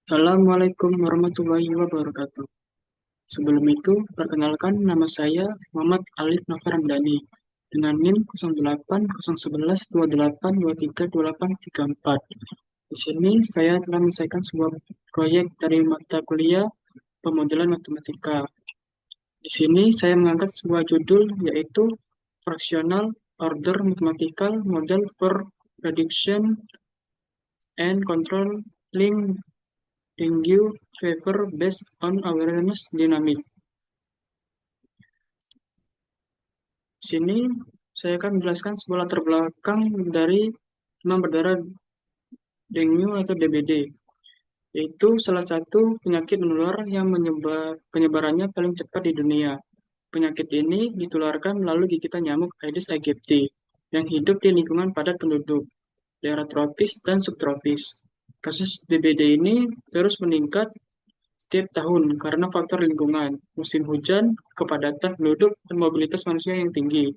Assalamualaikum warahmatullahi wabarakatuh. Sebelum itu, perkenalkan nama saya Muhammad Alif Nova Ramdhani dengan NIM 08011282832834. Di sini saya telah menyelesaikan sebuah proyek dari mata kuliah pemodelan matematika. Di sini saya mengangkat sebuah judul yaitu Fractional Order Mathematical Model for Prediction and Controlling Dengue Fever Based on Awareness Dynamic. Di sini saya akan menjelaskan sebuah latar belakang dari demam berdarah dengue atau DBD, yaitu salah satu penyakit menular yang penyebarannya paling cepat di dunia. Penyakit ini ditularkan melalui gigitan nyamuk Aedes aegypti yang hidup di lingkungan padat penduduk, daerah tropis dan subtropis. Kasus DBD ini terus meningkat setiap tahun karena faktor lingkungan, musim hujan, kepadatan penduduk, dan mobilitas manusia yang tinggi.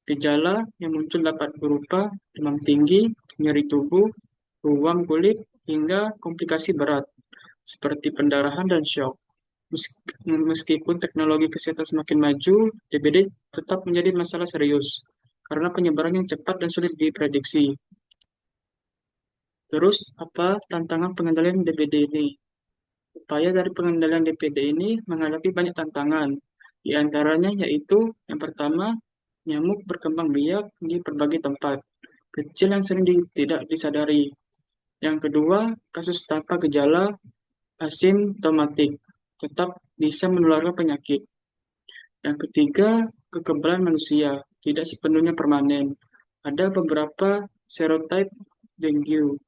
Gejala yang muncul dapat berupa demam tinggi, nyeri tubuh, ruam kulit, hingga komplikasi berat seperti pendarahan dan syok. Meskipun teknologi kesehatan semakin maju, DBD tetap menjadi masalah serius karena penyebaran yang cepat dan sulit diprediksi. Terus, apa tantangan pengendalian DBD ini? Upaya dari pengendalian DPD ini menghadapi banyak tantangan, di antaranya yaitu yang pertama, nyamuk berkembang biak di berbagai tempat, kecil yang sering tidak disadari. Yang kedua, kasus tanpa gejala asimptomatik, tetap bisa menularkan penyakit. Yang ketiga, kekebalan manusia, tidak sepenuhnya permanen. Ada beberapa serotype dengue.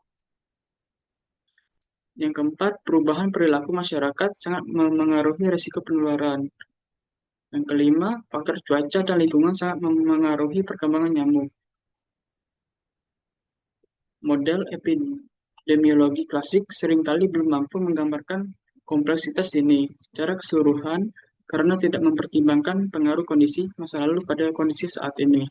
Yang keempat, perubahan perilaku masyarakat sangat memengaruhi risiko penularan. Yang kelima, faktor cuaca dan lingkungan sangat memengaruhi perkembangan nyamuk. Model epidemiologi klasik seringkali belum mampu menggambarkan kompleksitas ini secara keseluruhan karena tidak mempertimbangkan pengaruh kondisi masa lalu pada kondisi saat ini.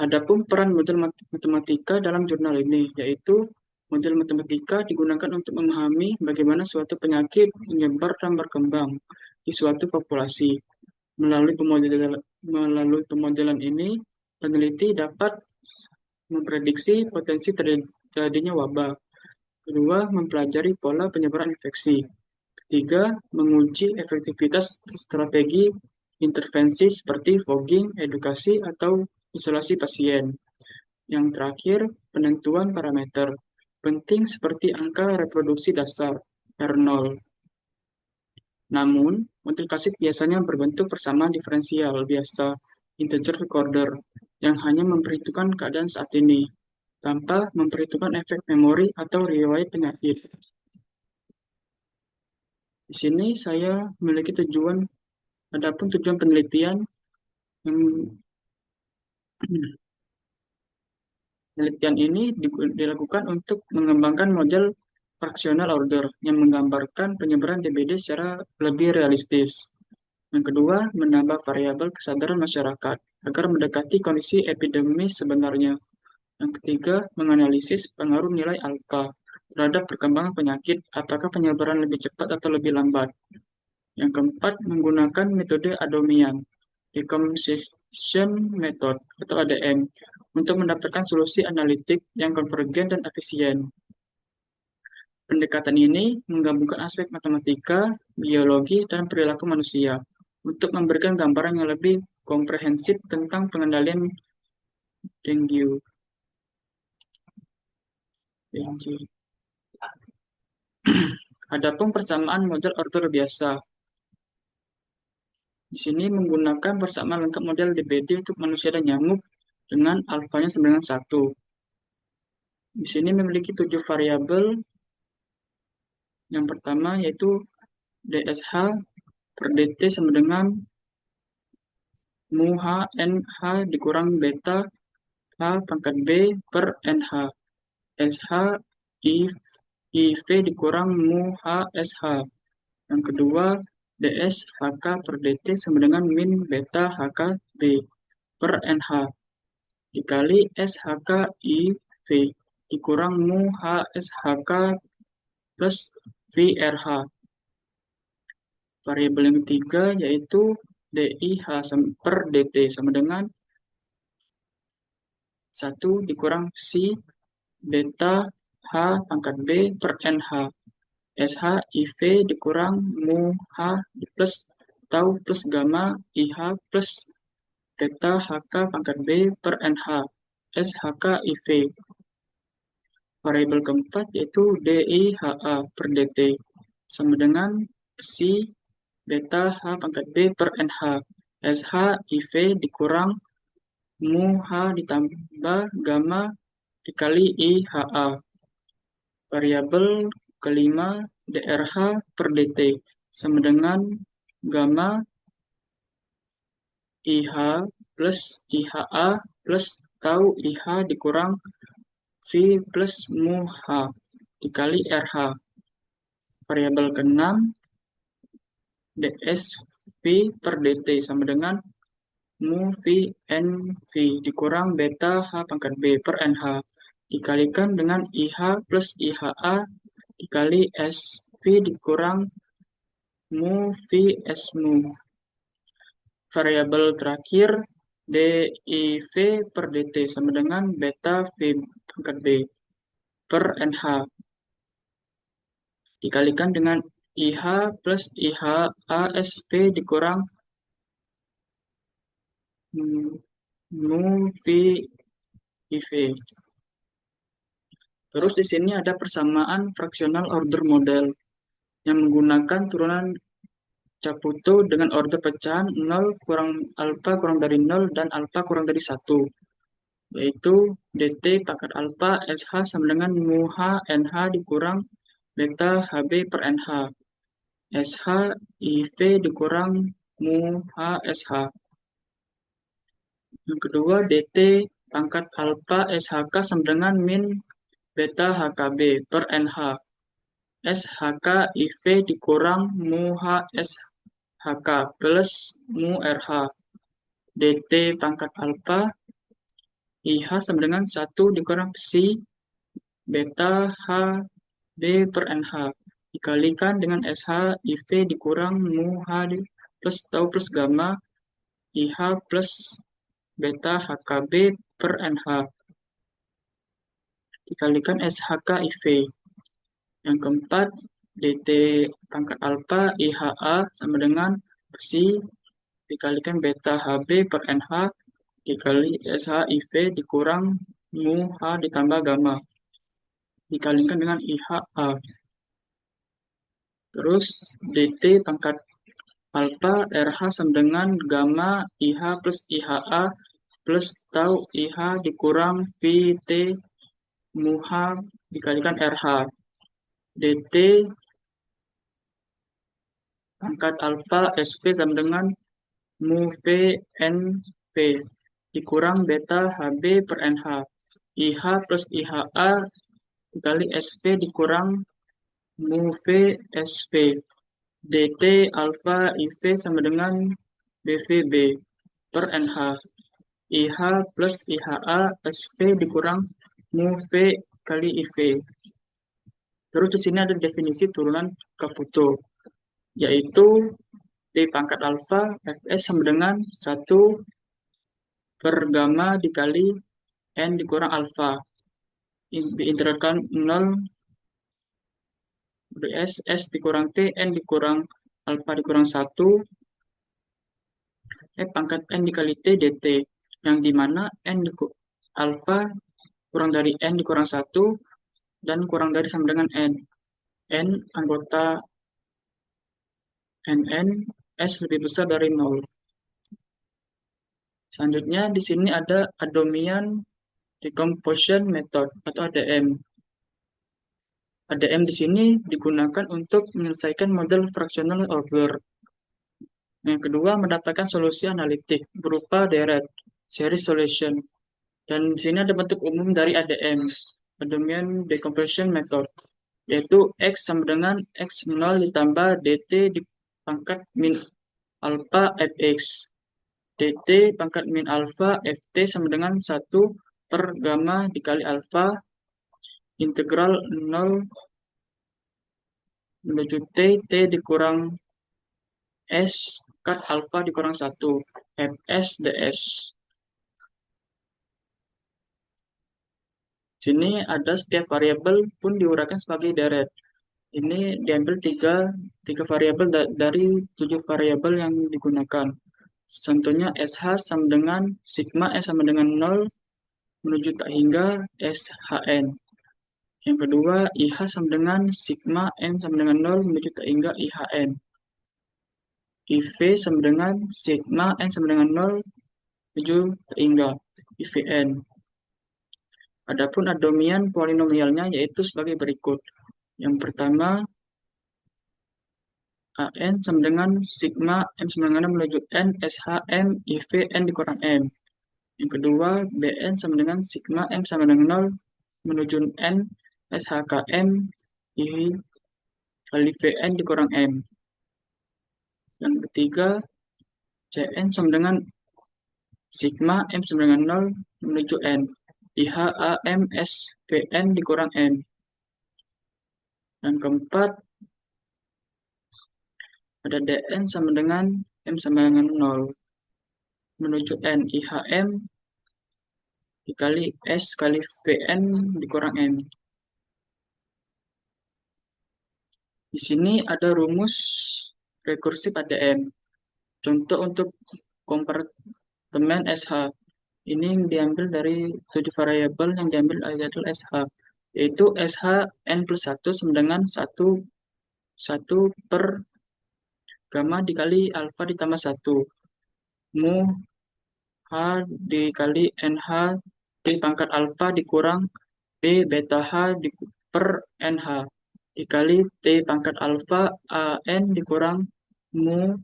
Adapun peran model matematika dalam jurnal ini, yaitu model matematika digunakan untuk memahami bagaimana suatu penyakit menyebar dan berkembang di suatu populasi. Melalui pemodelan ini, peneliti dapat memprediksi potensi terjadinya wabah. Kedua, mempelajari pola penyebaran infeksi. Ketiga, menguji efektivitas strategi intervensi seperti fogging, edukasi, atau isolasi pasien. Yang terakhir, penentuan parameter penting seperti angka reproduksi dasar R0. Namun, model klasik biasanya berbentuk persamaan diferensial biasa integer recorder yang hanya memperhitungkan keadaan saat ini, tanpa memperhitungkan efek memori atau riwayat penyakit. Di sini saya memiliki adapun tujuan penelitian yang penelitian ini dilakukan untuk mengembangkan model fractional order yang menggambarkan penyebaran DBD secara lebih realistis. Yang kedua, menambah variabel kesadaran masyarakat agar mendekati kondisi epidemis sebenarnya. Yang ketiga, menganalisis pengaruh nilai alfa terhadap perkembangan penyakit, apakah penyebaran lebih cepat atau lebih lambat. Yang keempat, menggunakan metode Adomian, Decomposition Method atau ADM, untuk mendapatkan solusi analitik yang konvergen dan efisien. Pendekatan ini menggabungkan aspek matematika, biologi, dan perilaku manusia untuk memberikan gambaran yang lebih komprehensif tentang pengendalian dengue. Adapun persamaan model order biasa. Di sini menggunakan persamaan lengkap model DBD untuk manusia dan nyamuk dengan alfanya sama dengan 1. Di sini memiliki 7 variabel. Yang pertama yaitu DSH per DT sama dengan mu H NH dikurang beta H pangkat B per NH. SH IV dikurang mu H SH. Yang kedua, DS HK per DT sama dengan min beta HK B per NH dikali SHK IV. dikurang mu H SHK plus VRH. Variabel yang ketiga yaitu DIH per DT sama dengan 1 dikurang psi beta H pangkat B per NH. SH IV dikurang mu H plus tau plus gamma IH plus beta HK pangkat B per NH. SHK IV. Variabel keempat yaitu DIHA per DT sama dengan psi beta H pangkat B per NH. SH IV dikurang mu H ditambah gamma dikali IHA. Variabel kelima DRH per DT sama dengan gamma IH plus IHA plus tau IH dikurang V plus mu H dikali RH. Variabel keenam DSV per DT sama dengan mu V NV dikurang beta H pangkat B per NH dikalikan dengan IH plus IHA dikali SV dikurang mu V S mu. Variabel terakhir DIV per DT sama dengan beta V pangkat B per NH dikalikan dengan IH plus IH ASV dikurang mu V IV. Terus di sini ada persamaan fraksional order model yang menggunakan turunan Caputo dengan order pecahan 0 kurang alfa kurang dari 0 dan alfa kurang dari 1. Yaitu DT pangkat alfa SH sama dengan mu H NH dikurang beta HB per NH. SH IV dikurang mu H SH. Yang kedua DT pangkat alfa SHK sama dengan min beta HKB per NH. SHK IV dikurang mu H SHK plus mu RH. DT pangkat alfa IH sama dengan 1 dikurang psi beta H B per NH dikalikan dengan SH IV dikurang mu H plus tau plus gamma IH plus beta HKB per NH dikalikan SHK IV. Yang keempat DT pangkat alfa IHA sama dengan psi dikalikan beta HB per NH dikali SH IV dikurang mu H ditambah gamma dikalikan dengan IHA. Terus DT pangkat alfa RH sama dengan gamma IH plus IHA plus tau IH dikurang VT mu H dikalikan RH. DT pangkat alfa SV sama dengan mu V NV dikurang beta HB per NH. IH plus IHA dikali SV dikurang mu V SV. DT alfa IV sama dengan BVB per NH. IH plus IHA SV dikurang mu V kali IV. Terus di sini ada definisi turunan Caputo, yaitu D pangkat alfa Fs sama dengan 1 per gamma dikali N dikurang alfa. Diintegralkan 0 ds S dikurang T, N dikurang alfa dikurang 1, pangkat N dikali T dt, yang dimana N alfa kurang dari N dikurang 1, dan kurang dari sama dengan N. N anggota NN, S lebih besar dari 0. Selanjutnya di sini ada Adomian Decomposition Method atau ADM. ADM di sini digunakan untuk menyelesaikan model fractional order. Yang kedua, mendapatkan solusi analitik berupa deret, series solution. Dan di sini ada bentuk umum dari ADM, Adomian Decomposition Method, yaitu X sama dengan X0 ditambah DT di pangkat min alpha Fx. DT pangkat min alpha Ft sama dengan 1 per gamma dikali alpha integral 0 menuju T dikurang S kat alfa dikurang 1 Fs ds. Sini ada setiap variabel pun diuraikan sebagai deret. Ini diambil tiga variabel dari 7 variabel yang digunakan. Contohnya SH sama dengan sigma S sama dengan 0 menuju tak hingga SHN. Yang kedua, IH sama dengan sigma N sama dengan 0 menuju tak hingga IHN. IV sama dengan sigma N sama dengan 0 menuju tak hingga IVN. Adapun adomian polinomialnya yaitu sebagai berikut. Yang pertama, AN sama dengan sigma M sama dengan 6 menuju N SHM IV N dikurang M. Yang kedua, BN sama dengan sigma M sama dengan 0 menuju N SHKM I kali VN dikurang M. Yang ketiga, CN sama dengan sigma M sama dengan 0 menuju N. IHAM SVN dikurang N. Yang keempat, ada DN sama dengan M sama dengan 0 menuju N. IHM dikali S kali VN dikurang M. Di sini ada rumus rekursif ADM. Contoh untuk kompartemen SH. Ini yang diambil dari 7 variabel yang diambil adalah SH. Yaitu SH N plus 1 sama dengan 1 per gamma dikali alfa ditambah 1. Mu H dikali NH T pangkat alfa dikurang B beta H per NH dikali T pangkat alfa AN dikurang mu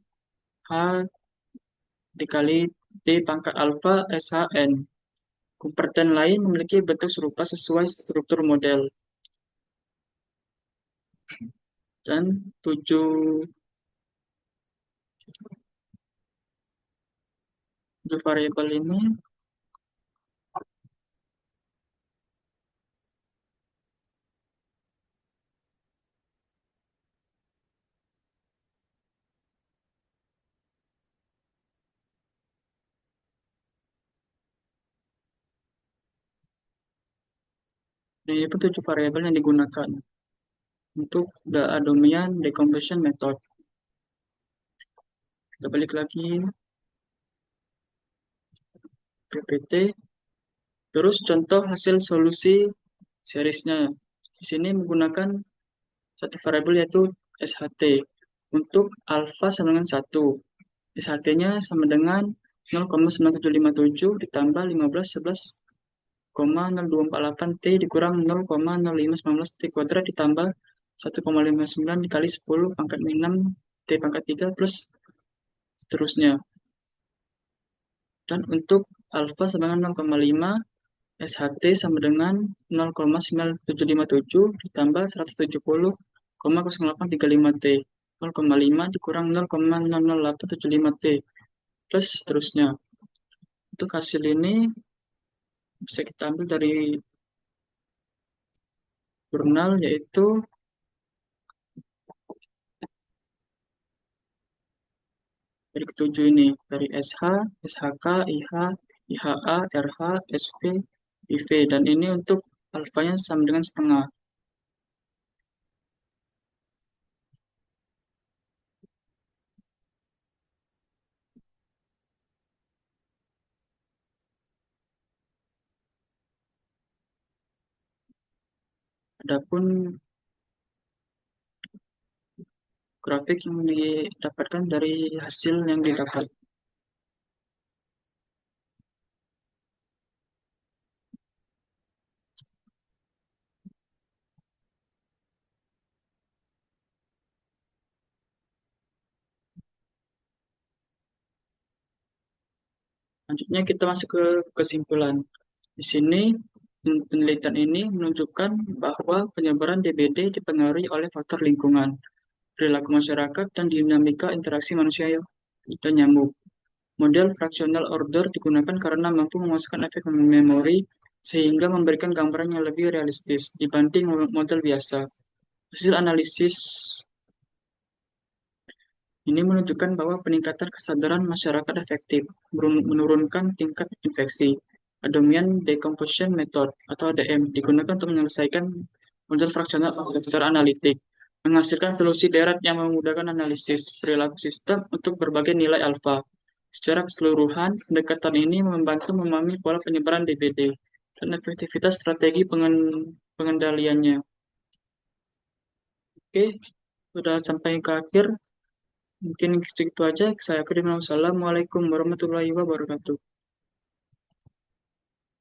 H dikali T pangkat alfa SHN. Komparten lain memiliki bentuk serupa sesuai struktur model. Dan 7 variabel ini ini 7 variabel yang digunakan untuk the Adomian decomposition method. Kita balik lagi PPT. Terus contoh hasil solusi seriesnya. Di sini menggunakan satu variabel yaitu SHT. Untuk alfa sama dengan 1. SHT-nya sama dengan 0,9757 ditambah 15,11,0248 T dikurang 0,0519 T kuadrat ditambah 1,59 dikali 10 pangkat 6 T pangkat 3 plus seterusnya. Dan untuk alfa sama dengan 0,5, SHT sama dengan 0,9757 ditambah 170,0835 T. 0,5 dikurang 0,00875 T plus seterusnya. Untuk hasil ini bisa kita ambil dari jurnal yaitu dari ketujuh ini, dari SH, SHK, IH, IHA, RH, SV, IV, dan ini untuk alfanya sama dengan setengah. Adapun grafik yang didapatkan dari hasil yang didapat. Selanjutnya kita masuk ke kesimpulan. Di sini penelitian ini menunjukkan bahwa penyebaran DBD dipengaruhi oleh faktor lingkungan, perilaku masyarakat, dan dinamika interaksi manusia dan nyamuk. Model fractional order digunakan karena mampu memasukkan efek memori sehingga memberikan gambaran yang lebih realistis dibanding model biasa. Hasil analisis ini menunjukkan bahwa peningkatan kesadaran masyarakat efektif menurunkan tingkat infeksi. Adamian Decomposition Method atau ADM digunakan untuk menyelesaikan model fraksional secara analitik, menghasilkan solusi deret yang memudahkan analisis perilaku sistem untuk berbagai nilai alfa. Secara keseluruhan, pendekatan ini membantu memahami pola penyebaran DBD dan efektivitas strategi pengendaliannya. Oke, sudah sampai ke akhir. Mungkin segitu aja. Saya akhiri. Wassalamualaikum warahmatullahi wabarakatuh.